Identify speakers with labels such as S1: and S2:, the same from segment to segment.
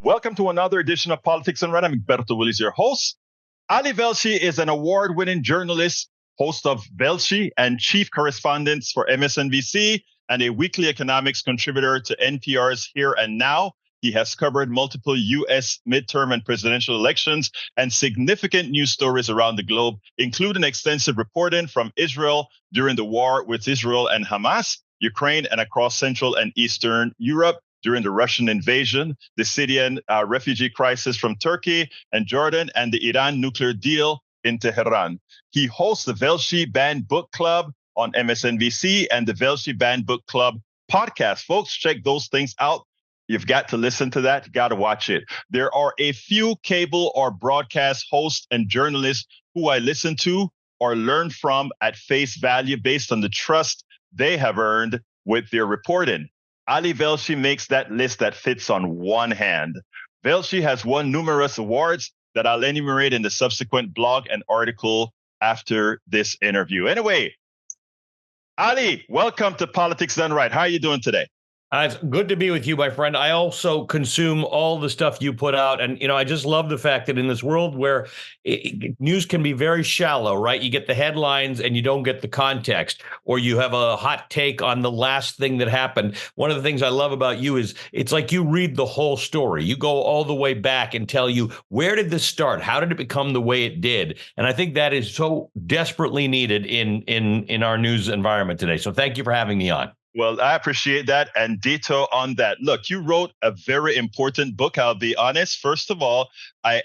S1: Welcome to another edition of Politics and Right. I'm Egberto, Willies, your host. Ali Velshi is an award-winning journalist, host of Velshi and chief correspondent for MSNBC, and a weekly economics contributor to NPR's Here and Now. He has covered multiple U.S. midterm and presidential elections and significant news stories around the globe, including extensive reporting from Israel during the war with Israel and Hamas, Ukraine, and across Central and Eastern Europe during the Russian invasion, the Syrian refugee crisis from Turkey and Jordan, and the Iran nuclear deal in Tehran. He hosts the Velshi Banned Book Club on MSNBC and the Velshi Banned Book Club podcast. Folks, check those things out. You've got to listen to that. You got to watch it. There are a few cable or broadcast hosts and journalists who I listen to or learn from at face value based on the trust they have earned with their reporting. Ali Velshi makes that list that fits on one hand. Velshi has won numerous awards that I'll enumerate in the subsequent blog and article after this interview. Anyway, Ali, welcome to Politics Done Right. How are you doing today?
S2: It's good to be with you, my friend. I also consume all the stuff you put out. And, I just love the fact that in this world where news can be very shallow, right? You get the headlines and you don't get the context, or you have a hot take on the last thing that happened. One of the things I love about you is it's like you read the whole story. You go all the way back and tell you, where did this start? How did it become the way it did? And I think that is so desperately needed in our news environment today. So thank you for having me on.
S1: Well, I appreciate that, and ditto on that. Look, you wrote a very important book. I'll be honest. First of all, I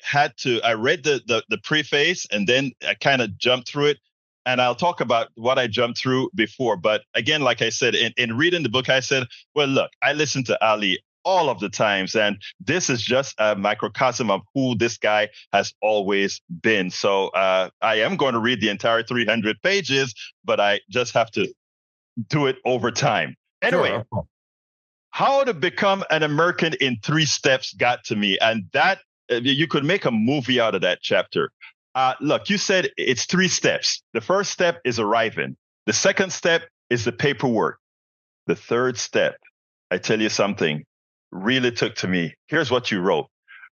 S1: read the preface, and then I kind of jumped through it. And I'll talk about what I jumped through before. But again, like I said, in reading the book, I said, well, look, I listened to Ali all of the times, and this is just a microcosm of who this guy has always been. So I am going to read the entire 300 pages, but I just have to do it over time. Anyway, sure. How to become an American in 3 steps got to me. And that you could make a movie out of that chapter. Look, you said it's 3 steps. The first step is arriving. The second step is the paperwork. The third step, I tell you something, really took to me. Here's what you wrote.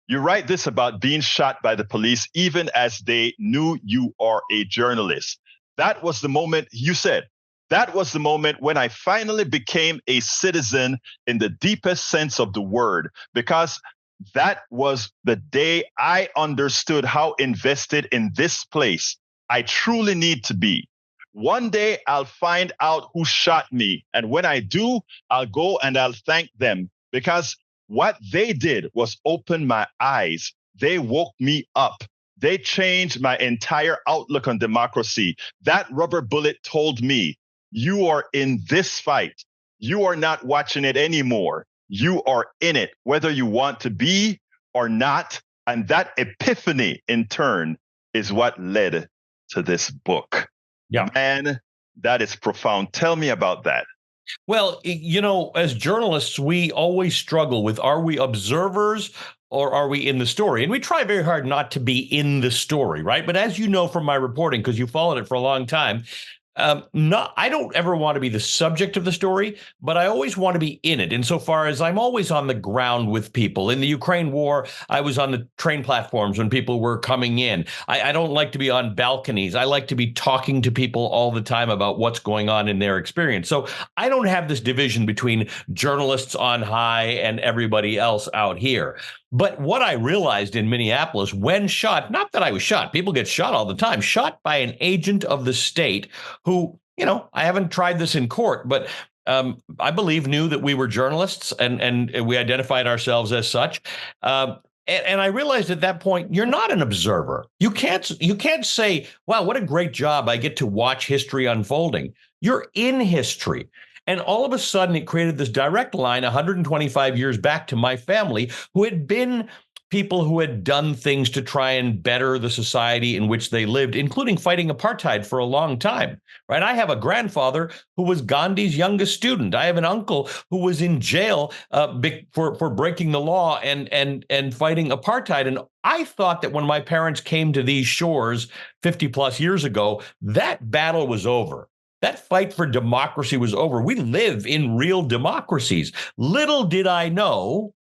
S1: You write this about being shot by the police, even as they knew you are a journalist. That was the moment you said. That was the moment when I finally became a citizen in the deepest sense of the word, because that was the day I understood how invested in this place I truly need to be. One day I'll find out who shot me. And when I do, I'll go and I'll thank them, because what they did was open my eyes. They woke me up. They changed my entire outlook on democracy. That rubber bullet told me, you are in this fight. You are not watching it anymore. You are in it, whether you want to be or not. And that epiphany, in turn, is what led to this book.
S2: Yeah.
S1: Man, that is profound. Tell me about that.
S2: Well, as journalists, we always struggle with, are we observers or are we in the story? And we try very hard not to be in the story, right? But as you know from my reporting, because you followed it for a long time, I don't ever want to be the subject of the story, but I always want to be in it. Insofar as I'm always on the ground with people. In the Ukraine war, I was on the train platforms when people were coming in. I don't like to be on balconies. I like to be talking to people all the time about what's going on in their experience. So I don't have this division between journalists on high and everybody else out here. But what I realized in Minneapolis when shot, not that I was shot, people get shot all the time, shot by an agent of the state who, I haven't tried this in court, but I believe knew that we were journalists and we identified ourselves as such. And I realized at that point, you're not an observer. You can't say, wow, what a great job. I get to watch history unfolding. You're in history. And all of a sudden, it created this direct line 125 years back to my family, who had been people who had done things to try and better the society in which they lived, including fighting apartheid for a long time. Right? I have a grandfather who was Gandhi's youngest student. I have an uncle who was in jail for breaking the law and fighting apartheid. And I thought that when my parents came to these shores 50 plus years ago, that battle was over. That fight for democracy was over. We live in real democracies. Little did I know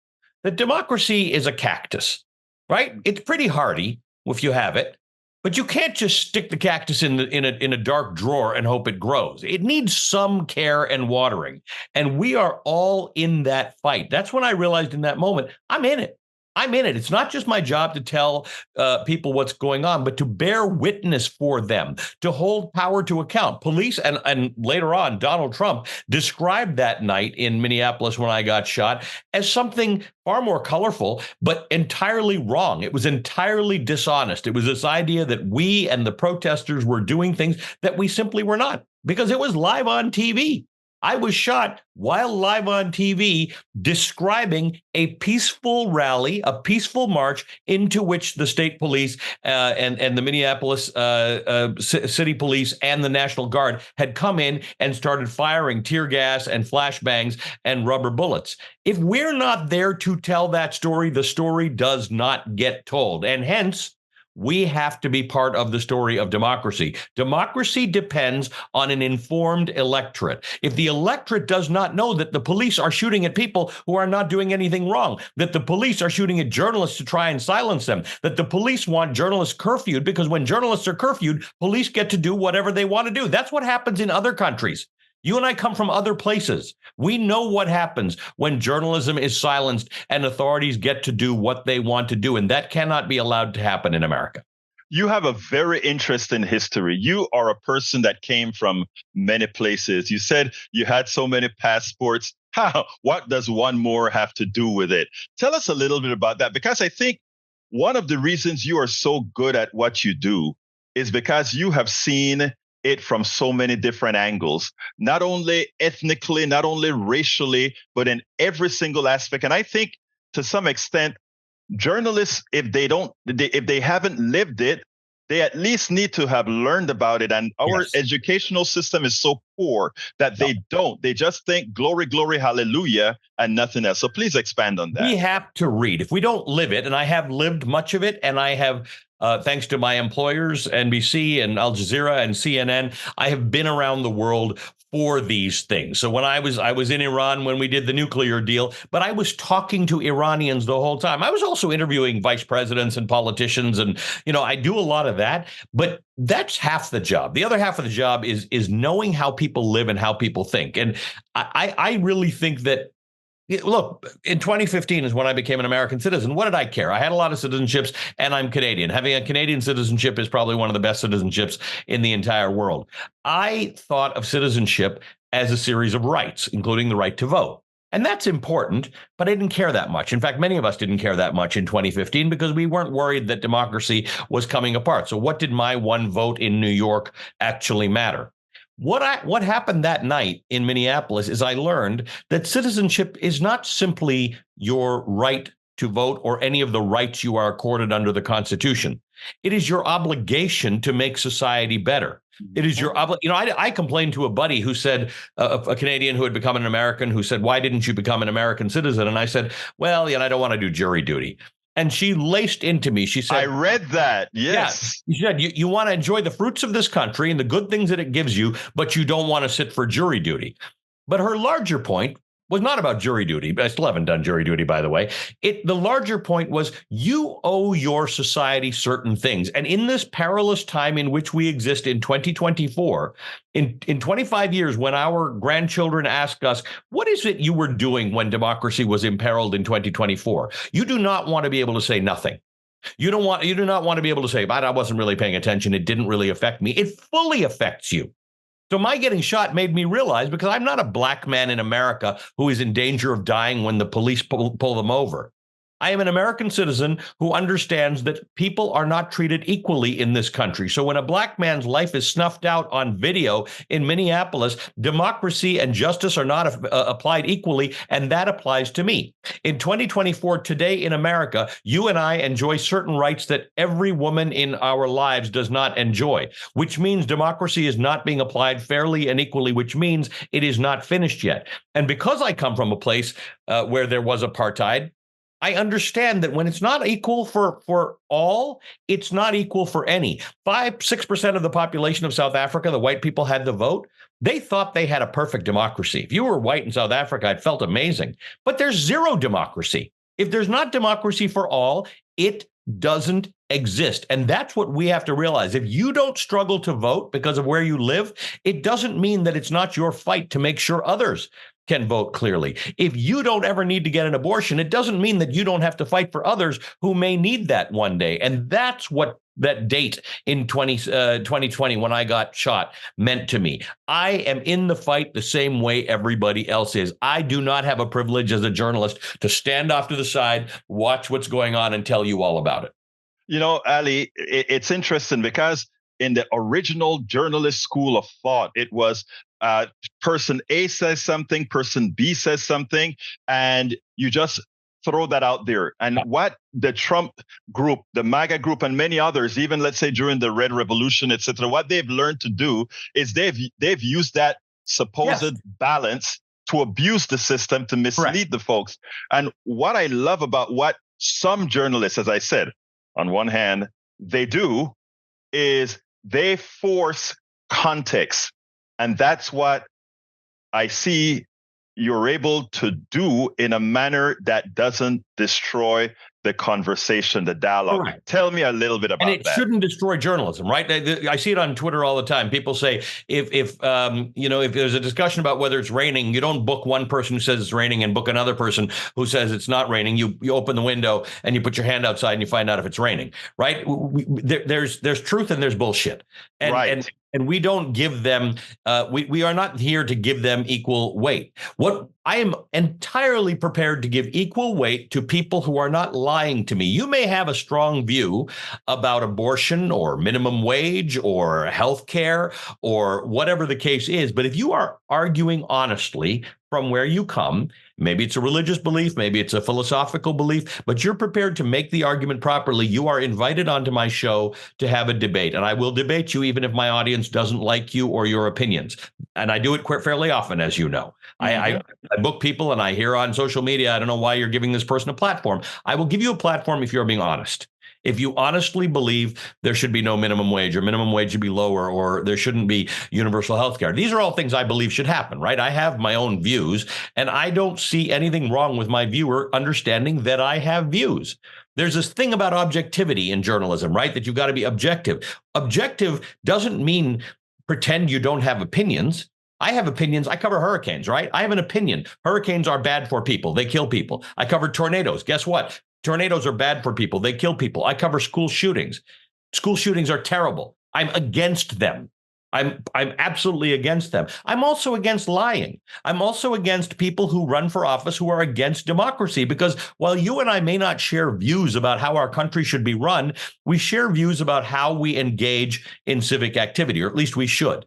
S2: that democracy is a cactus, right? It's pretty hardy if you have it, but you can't just stick the cactus in a dark drawer and hope it grows. It needs some care and watering, and we are all in that fight. That's when I realized in that moment, I'm in it. I'm in it. It's not just my job to tell people what's going on, but to bear witness for them, to hold power to account. Police and later on, Donald Trump described that night in Minneapolis when I got shot as something far more colorful, but entirely wrong. It was entirely dishonest. It was this idea that we and the protesters were doing things that we simply were not, because it was live on TV. I was shot while live on TV describing a peaceful rally, a peaceful march into which the state police and the Minneapolis city police and the National Guard had come in and started firing tear gas and flashbangs and rubber bullets. If we're not there to tell that story, the story does not get told. And hence, we have to be part of the story of democracy. Democracy depends on an informed electorate. If the electorate does not know that the police are shooting at people who are not doing anything wrong, that the police are shooting at journalists to try and silence them, that the police want journalists curfewed because when journalists are curfewed, police get to do whatever they want to do. That's what happens in other countries. You and I come from other places. We know what happens when journalism is silenced and authorities get to do what they want to do. And that cannot be allowed to happen in America.
S1: You have a very interesting history. You are a person that came from many places. You said you had so many passports. What does one more have to do with it? Tell us a little bit about that, because I think one of the reasons you are so good at what you do is because you have seen it from so many different angles, not only ethnically, not only racially, but in every single aspect. And I think to some extent, journalists, if they haven't lived it, they at least need to have learned about it. And our educational system is so poor that they don't. They just think glory, glory, hallelujah, and nothing else. So please expand on that.
S2: We have to read. If we don't live it, and I have lived much of it, and I have, thanks to my employers, NBC and Al Jazeera and CNN, I have been around the world for these things. So when I was in Iran when we did the nuclear deal, but I was talking to Iranians the whole time. I was also interviewing vice presidents and politicians, and I do a lot of that, but that's half the job. The other half of the job is knowing how people live and how people think. And I really think that, look, in 2015 is when I became an American citizen. What did I care? I had a lot of citizenships, and I'm Canadian. Having a Canadian citizenship is probably one of the best citizenships in the entire world. I thought of citizenship as a series of rights, including the right to vote. And that's important, but I didn't care that much. In fact, many of us didn't care that much in 2015 because we weren't worried that democracy was coming apart. So what did my one vote in New York actually matter? What happened that night in Minneapolis is I learned that citizenship is not simply your right to vote or any of the rights you are accorded under the Constitution. It is your obligation to make society better. It is your I complained to a buddy who said, a Canadian who had become an American, who said, "Why didn't you become an American citizen?" And I said, "Well, I don't want to do jury duty." And she laced into me. She said,
S1: I read that. Yes.
S2: Yeah, she said, you want to enjoy the fruits of this country and the good things that it gives you, but you don't want to sit for jury duty. But her larger point was not about jury duty. I still haven't done jury duty, by the way. The larger point was you owe your society certain things. And in this perilous time in which we exist in 2024, in 25 years, when our grandchildren ask us, what is it you were doing when democracy was imperiled in 2024? You do not want to be able to say nothing. You do not want to be able to say, but I wasn't really paying attention. It didn't really affect me. It fully affects you. So my getting shot made me realize, because I'm not a black man in America who is in danger of dying when the police pull them over. I am an American citizen who understands that people are not treated equally in this country. So when a black man's life is snuffed out on video in Minneapolis, democracy and justice are not applied equally, and that applies to me. In 2024, today in America, you and I enjoy certain rights that every woman in our lives does not enjoy, which means democracy is not being applied fairly and equally, which means it is not finished yet. And because I come from a place where there was apartheid, I understand that when it's not equal for all, it's not equal for any. 6% of the population of South Africa, the white people, had the vote. They thought they had a perfect democracy. If you were white in South Africa, it felt amazing. But there's zero democracy. If there's not democracy for all, it doesn't exist. And that's what we have to realize. If you don't struggle to vote because of where you live, it doesn't mean that it's not your fight to make sure others can vote clearly. If you don't ever need to get an abortion, it doesn't mean that you don't have to fight for others who may need that one day. And that's what that date in 2020 when I got shot meant to me. I am in the fight the same way everybody else is. I do not have a privilege as a journalist to stand off to the side, watch what's going on, and tell you all about it.
S1: You know, Ali, it's interesting because in the original journalist school of thought, it was person A says something, person B says something, and you just throw that out there. And what the Trump group, the MAGA group, and many others, even let's say during the Red Revolution, et cetera, what they've learned to do is they've used that supposed balance to abuse the system, to mislead the folks. And what I love about what some journalists, as I said, on one hand, they do is they force context. And that's what I see you're able to do in a manner that doesn't destroy the conversation, the dialogue. Correct. Tell me a little bit about that.
S2: And it shouldn't destroy journalism, right? I see it on Twitter all the time. People say if there's a discussion about whether it's raining, you don't book one person who says it's raining and book another person who says it's not raining. You open the window and you put your hand outside and you find out if it's raining, right? There's truth and there's bullshit. And we don't give them, we are not here to give them equal weight. What I am entirely prepared to give equal weight to people who are not lying to me. You may have a strong view about abortion or minimum wage or health care or whatever the case is. But if you are arguing honestly from where you come, maybe it's a religious belief, maybe it's a philosophical belief, but you're prepared to make the argument properly, you are invited onto my show to have a debate. And I will debate you even if my audience doesn't like you or your opinions. And I do it fairly often, as you know. I book people and I hear on social media, I don't know why you're giving this person a platform. I will give you a platform if you're being honest. If you honestly believe there should be no minimum wage or minimum wage should be lower or there shouldn't be universal health care. These are all things I believe should happen, right? I have my own views and I don't see anything wrong with my viewer understanding that I have views. There's this thing about objectivity in journalism, right? That you've got to be objective. Objective doesn't mean pretend you don't have opinions. I have opinions. I cover hurricanes, right? I have an opinion. Hurricanes are bad for people. They kill people. I cover tornadoes. Guess what? Tornadoes are bad for people. They kill people. I cover school shootings. School shootings are terrible. I'm against them. I'm absolutely against them. I'm also against lying. I'm also against people who run for office who are against democracy, because while you and I may not share views about how our country should be run, we share views about how we engage in civic activity, or at least we should.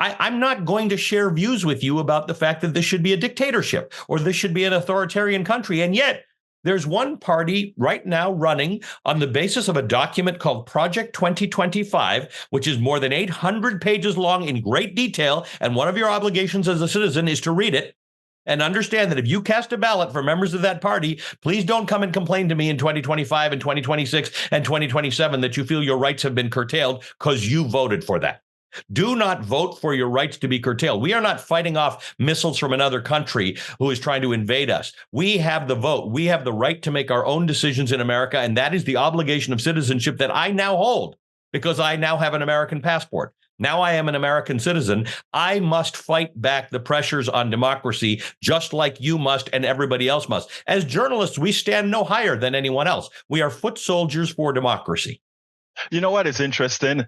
S2: I'm not going to share views with you about the fact that this should be a dictatorship or this should be an authoritarian country. And yet there's one party right now running on the basis of a document called Project 2025, which is more than 800 pages long in great detail. And one of your obligations as a citizen is to read it and understand that if you cast a ballot for members of that party, please don't come and complain to me in 2025 and 2026 and 2027 that you feel your rights have been curtailed because you voted for that. Do not vote for your rights to be curtailed. We are not fighting off missiles from another country who is trying to invade us. We have the vote. We have the right to make our own decisions in America, and that is the obligation of citizenship that I now hold because I now have an American passport. Now I am an American citizen. I must fight back the pressures on democracy just like you must and everybody else must. As journalists, we stand no higher than anyone else. We are foot soldiers for democracy.
S1: You know what is interesting?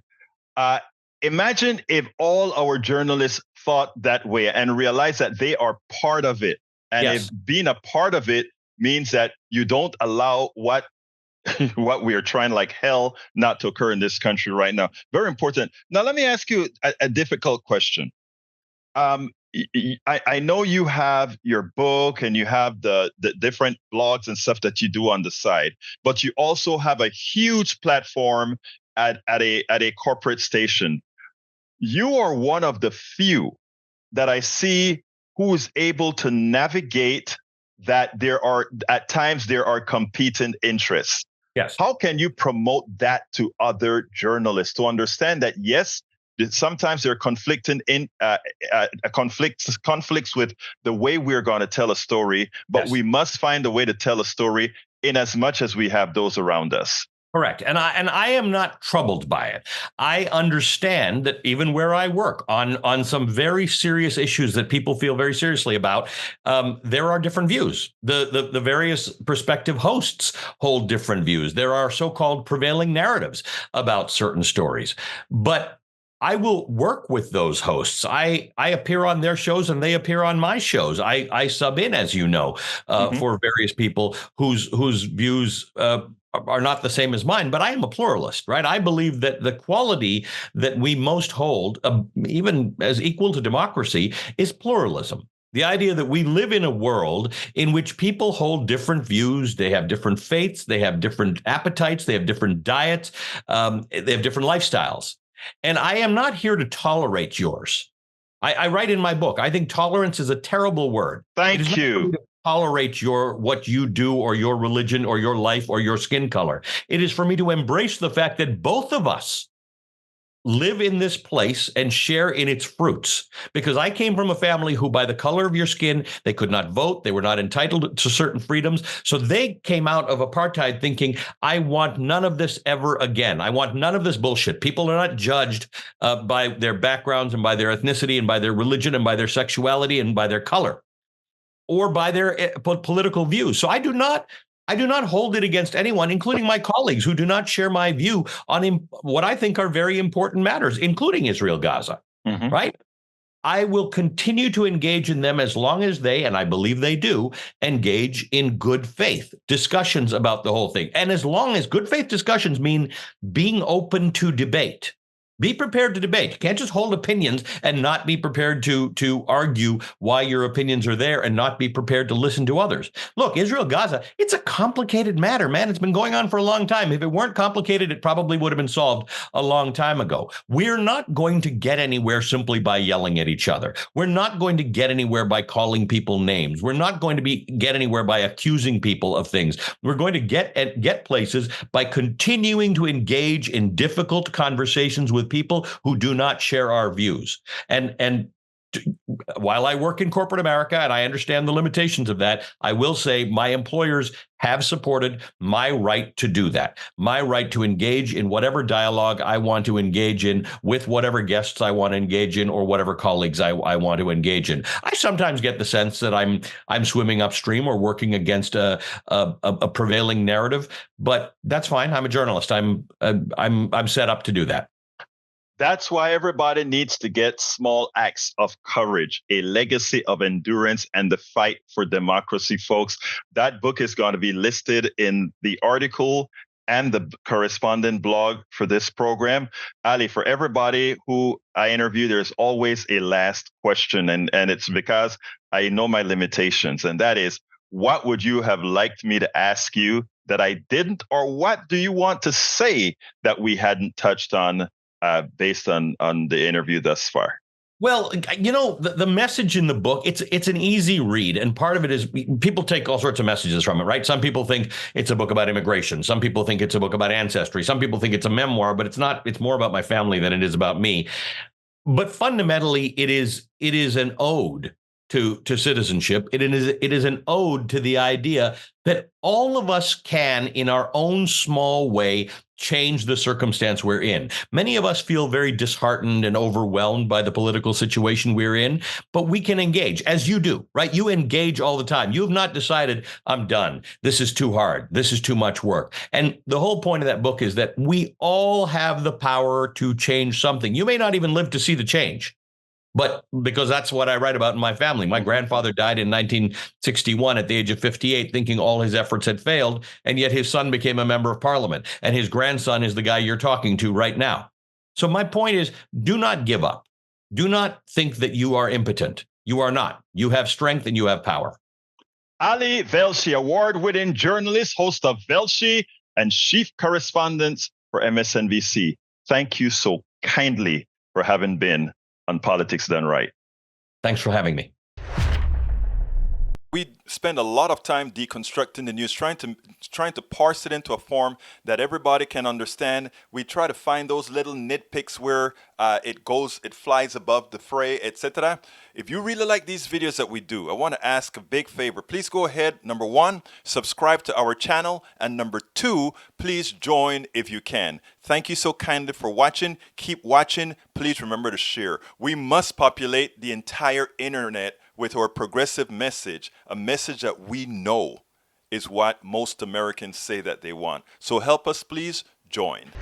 S1: Imagine if all our journalists thought that way and realized that they are part of it. And if being a part of it means that you don't allow what we are trying like hell not to occur in this country right now. Very important. Now, let me ask you a difficult question. I know you have your book and you have the different blogs and stuff that you do on the side, but you also have a huge platform at a corporate station. You are one of the few that I see who is able to navigate that at times there are competing interests.
S2: Yes.
S1: How can you promote that to other journalists to understand that, yes, Sometimes there are conflicts with the way we're going to tell a story, but
S2: Yes.
S1: we must find a way to tell a story in as much as we have those around us.
S2: Correct. And I am not troubled by it. I understand that even where I work on some very serious issues that people feel very seriously about, there are different views. The various prospective hosts hold different views. There are so-called prevailing narratives about certain stories. But I will work with those hosts. I appear on their shows and they appear on my shows. I sub in, as you know, for various people whose views are not the same as mine, but I am a pluralist, right? I believe that the quality that we most hold, even as equal to democracy, is pluralism. The idea that we live in a world in which people hold different views, they have different faiths, they have different appetites, they have different diets, they have different lifestyles. And I am not here to tolerate yours. I write in my book, I think tolerance is a terrible word.
S1: Thank you.
S2: Tolerate what you do or your religion or your life or your skin color. It is for me to embrace the fact that both of us live in this place and share in its fruits. Because I came from a family who, by the color of your skin, they could not vote. They were not entitled to certain freedoms. So they came out of apartheid thinking, I want none of this ever again. I want none of this bullshit. People are not judged by their backgrounds and by their ethnicity and by their religion and by their sexuality and by their color, or by their political views. So I do not hold it against anyone, including my colleagues who do not share my view on what I think are very important matters, including Israel-Gaza, right? I will continue to engage in them as long as they, and I believe they do, engage in good faith discussions about the whole thing. And as long as good faith discussions mean being open to debate. Be prepared to debate. You can't just hold opinions and not be prepared to argue why your opinions are there and not be prepared to listen to others. Look, Israel-Gaza, it's a complicated matter, man. It's been going on for a long time. If it weren't complicated, it probably would have been solved a long time ago. We're not going to get anywhere simply by yelling at each other. We're not going to get anywhere by calling people names. We're not going to get anywhere by accusing people of things. We're going to get places by continuing to engage in difficult conversations with people who do not share our views. And while I work in corporate America and I understand the limitations of that, I will say my employers have supported my right to do that, my right to engage in whatever dialogue I want to engage in with whatever guests I want to engage in or whatever colleagues I want to engage in. I sometimes get the sense that I'm swimming upstream or working against a prevailing narrative, but that's fine. I'm a journalist. I'm set up to do that.
S1: That's why everybody needs to get small acts of courage, a legacy of endurance, and the fight for democracy, folks. That book is going to be listed in the article and the correspondent blog for this program. Ali, for everybody who I interview, there's always a last question, and it's because I know my limitations, and that is, what would you have liked me to ask you that I didn't, or what do you want to say that we hadn't touched on based on the interview thus far?
S2: Well, you know, the message in the book, it's an easy read. And part of it is people take all sorts of messages from it, right? Some people think it's a book about immigration. Some people think it's a book about ancestry. Some people think it's a memoir, but it's not. It's more about my family than it is about me. But fundamentally, it is an ode to citizenship. It is an ode to the idea that all of us can, in our own small way, change the circumstance we're in. Many of us feel very disheartened and overwhelmed by the political situation we're in, but we can engage, as you do, right? You engage all the time. You have not decided, I'm done. This is too hard. This is too much work. And the whole point of that book is that we all have the power to change something. You may not even live to see the change. But because that's what I write about in my family. My grandfather died in 1961 at the age of 58, thinking all his efforts had failed, and yet his son became a member of parliament, and his grandson is the guy you're talking to right now. So my point is, do not give up. Do not think that you are impotent. You are not. You have strength and you have power.
S1: Ali Velshi, award-winning journalist, host of Velshi, and chief correspondent for MSNBC. Thank you so kindly for having been on Politics Done Right.
S2: Thanks for having me.
S3: we spend a lot of time deconstructing the news, trying to parse it into a form that everybody can understand. We try to find those little nitpicks where it flies above the fray, etc. If you really like these videos that we do, I want to ask a big favor. Please go ahead, number one, subscribe to our channel, and number two, please join if you can. Thank you so kindly for watching. Keep watching. Please remember to share. We must populate the entire internet with our progressive message, a message that we know is what most Americans say that they want. So help us, please join.